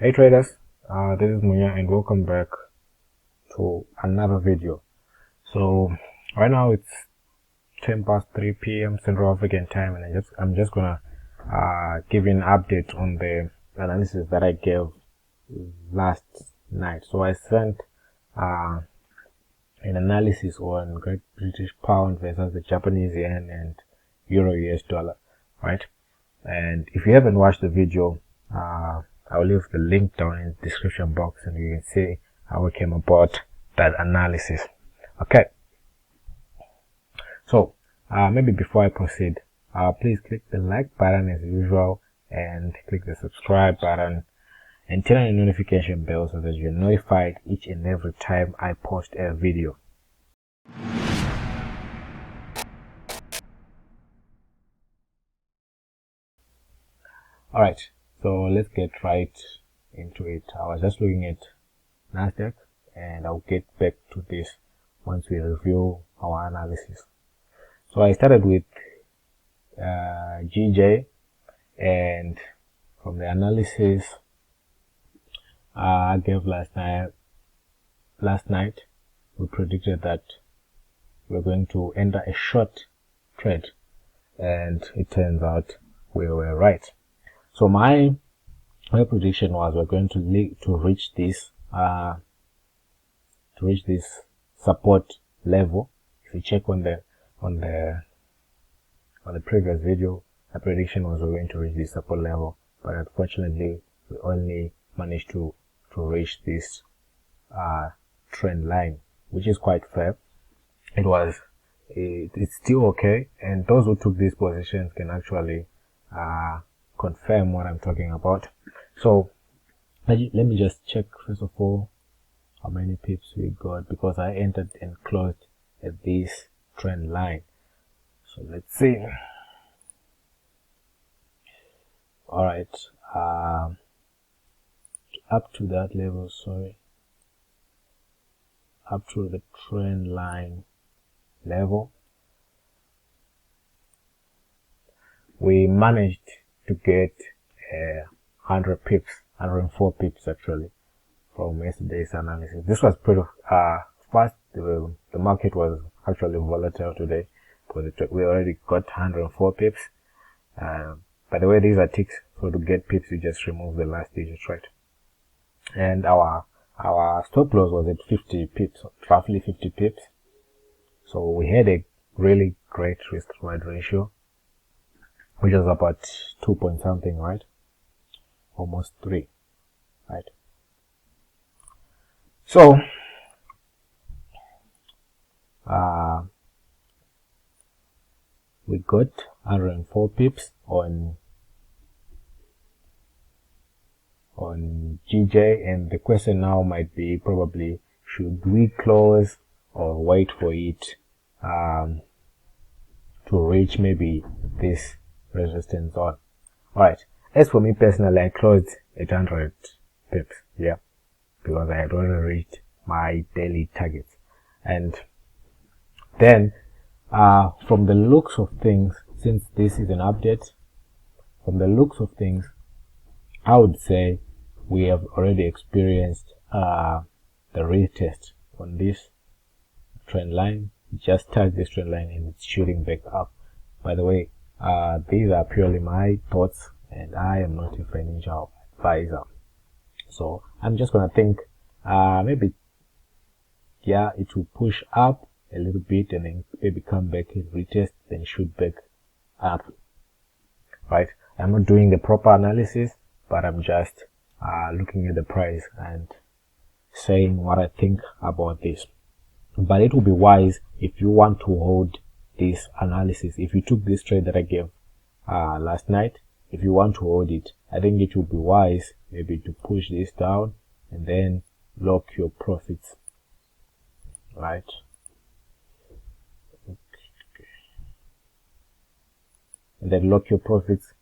Hey traders, this is Munya and welcome back to another video. So right now it's 10 past 3 p.m. Central African time, and I'm just gonna give you an update on the analysis that I gave last night. So I sent an analysis on Great British Pound versus the Japanese yen and Euro US dollar, right? And if you haven't watched the video, I'll leave the link down in the description box and you can see how we came about that analysis. Okay, so maybe before I proceed, please click the like button as usual and click the subscribe button and turn on the notification bell so that you're notified each and every time I post a video. Alright, so let's get right into it. I was just looking at Nasdaq and I'll get back to this once we review our analysis. So I started with GJ, and from the analysis I gave last night, we predicted that we're going to enter a short trade, and it turns out we were right. So my prediction was we're going to reach this support level. If you check on the previous video, the prediction was we're going to reach this support level, but unfortunately we only managed to reach this trend line, which is quite fair. It's still okay, and those who took these positions can actually confirm what I'm talking about. So let me just check first of all how many pips we got, because I entered and closed at this trend line. So let's see. All right, up to that level, up to the trend line level, we managed to get 100 pips, 104 pips actually, from yesterday's analysis. This was pretty fast. The market was actually volatile today, but we already got 104 pips. By the way, these are ticks, so to get pips you just remove the last digit, right? And our stop loss was at 50 pips, roughly 50 pips. So we had a really great risk reward ratio, which was about 2 point something, right? Almost 3, right? So we got 104 pips on GJ, and the question now might be probably, should we close or wait for it to reach maybe this resistance zone? Alright, as for me personally, I closed at 100 pips, yeah, because I had already reached my daily targets. And then from the looks of things, since this is an update, from the looks of things, I would say we have already experienced the retest on this trend line. Just touched this trend line and it's shooting back up. By the way, these are purely my thoughts and I am not a financial advisor, so I'm just gonna think maybe, yeah, it will push up a little bit and then maybe come back and retest, then shoot back up, right? I'm not doing the proper analysis, but I'm just looking at the price and saying what I think about this. But it will be wise if you want to hold this analysis. If you took this trade that I gave last night, if you want to hold it, I think it will be wise maybe to push this down and then lock your profits, right? And then lock your profits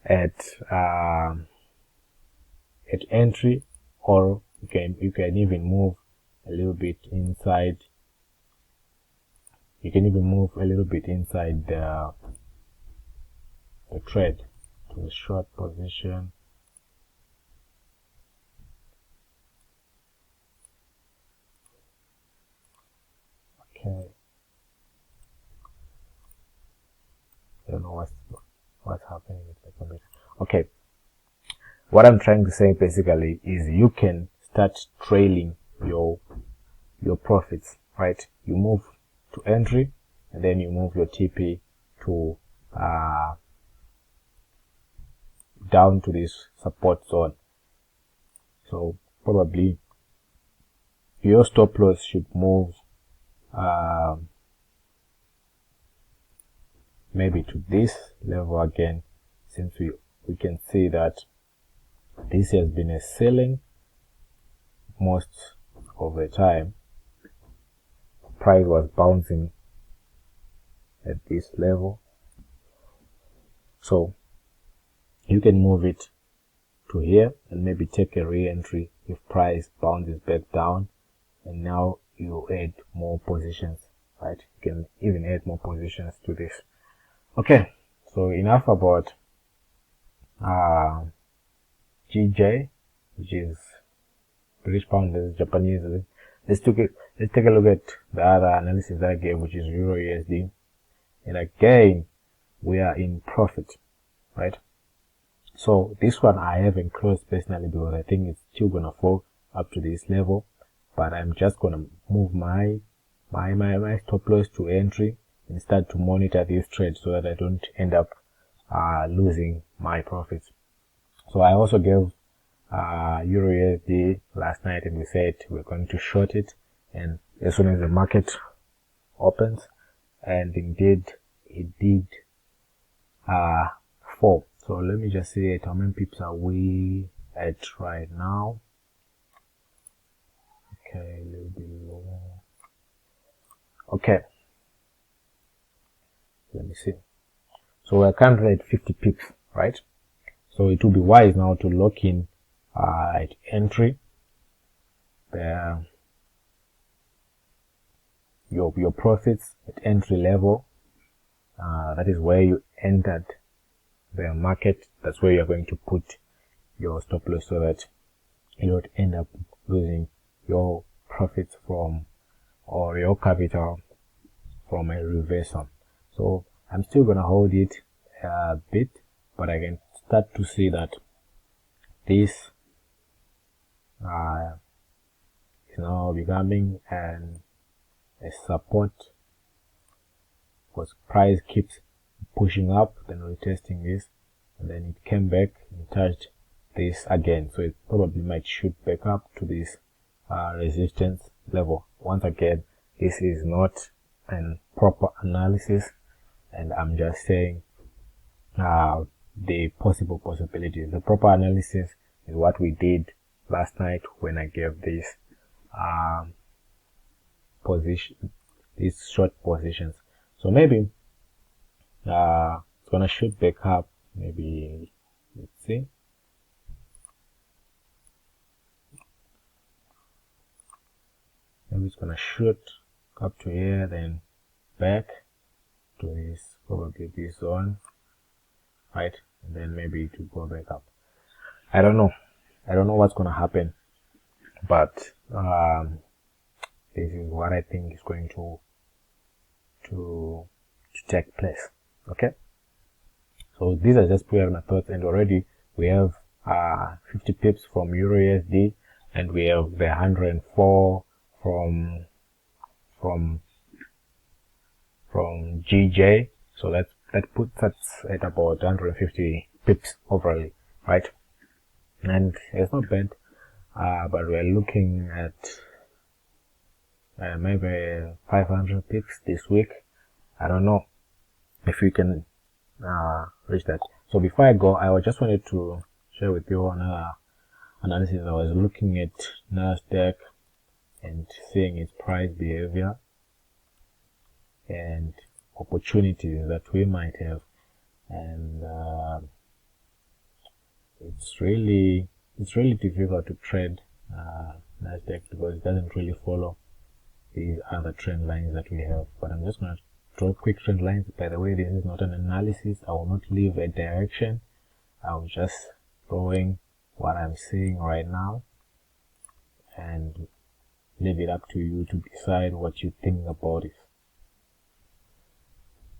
at entry, or you can even move a little bit inside. You can even move a little bit inside the trade to a short position Okay, I don't know what's happening with my computer. Okay, what I'm trying to say basically is you can start trailing your profits, right? You move to entry, and then you move your TP to down to this support zone. So probably your stop loss should move maybe to this level again, since we can see that this has been a selling most of the time. Price was bouncing at this level, so you can move it to here and maybe take a re-entry if price bounces back down, and now you add more positions, right? You can even add more positions to this. Okay, so enough about GJ, which is British pound, is Japanese. Let's take a look at the other analysis that I gave, which is Euro USD. And again, we are in profit, right? So this one I haven't closed personally because I think it's still gonna fall up to this level, but I'm just gonna move my stop loss to entry and start to monitor this trade so that I don't end up losing my profits. So I also gave Euro USD last night, and we said we're going to short it, and as soon as the market opens, and indeed it did fall. So let me just see how many pips are we at right now. Okay, a little bit lower. Okay, let me see. So we're currently at 50 pips, right? So it will be wise now to lock in at entry your profits at entry level. That is where you entered the market. That's where you're going to put your stop loss so that you don't end up losing your profits from, or your capital from, a reversal. So I'm still gonna hold it a bit, but I can start to see that this is now becoming a support, because price keeps pushing up, then retesting this, and then it came back and touched this again. So it probably might shoot back up to this resistance level. Once again, this is not an proper analysis, and I'm just saying the possible possibilities. The proper analysis is what we did last night when I gave this these short positions. So maybe it's gonna shoot back up. Maybe, let's see. Maybe it's gonna shoot up to here, then back to this, probably this zone, right? And then maybe to go back up. I don't know what's gonna happen, but this is what I think is going to take place. Okay, so these are just prior thoughts, and already we have 50 pips from Euro USD, and we have the 104 from GJ. So that puts us at about 150 pips overall, right? And it's not bad, but we're looking at maybe 500 pips this week. I don't know if we can reach that. So before I go, I just wanted to share with you another analysis. I was looking at Nasdaq and seeing its price behavior and opportunities that we might have, and it's really difficult to trade Nasdaq because it doesn't really follow these other trend lines that we have. But I'm just going to draw quick trend lines. By the way, this is not an analysis. I will not leave a direction. I'm just drawing what I'm seeing right now, and leave it up to you to decide what you think about it.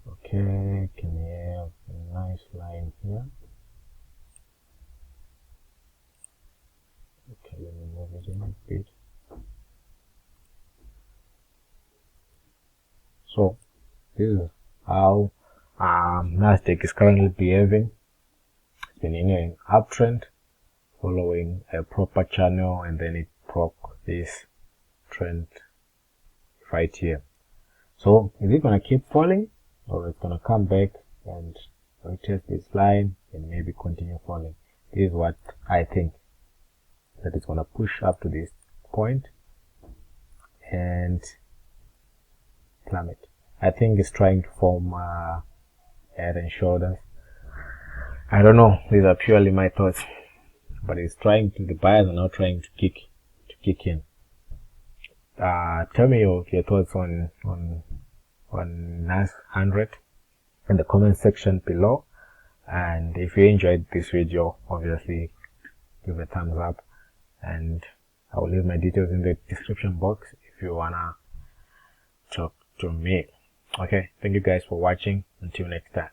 Okay, can we have a nice line here? Okay, let me move it in a bit. So this is how Nasdaq is currently behaving. It's been in an uptrend, following a proper channel, and then it broke this trend right here. So is it gonna keep falling, or it's gonna come back and retest this line and maybe continue falling? This is what I think, that it's gonna push up to this point and plummet. I think it's trying to form head and shoulders. I don't know, these are purely my thoughts, but it's trying to, the buyers are now trying to kick in. Tell me your thoughts on NAS 100 in the comment section below, and if you enjoyed this video, obviously give a thumbs up, and I will leave my details in the description box if you wanna talk to me. Okay, thank you guys for watching. Until next time.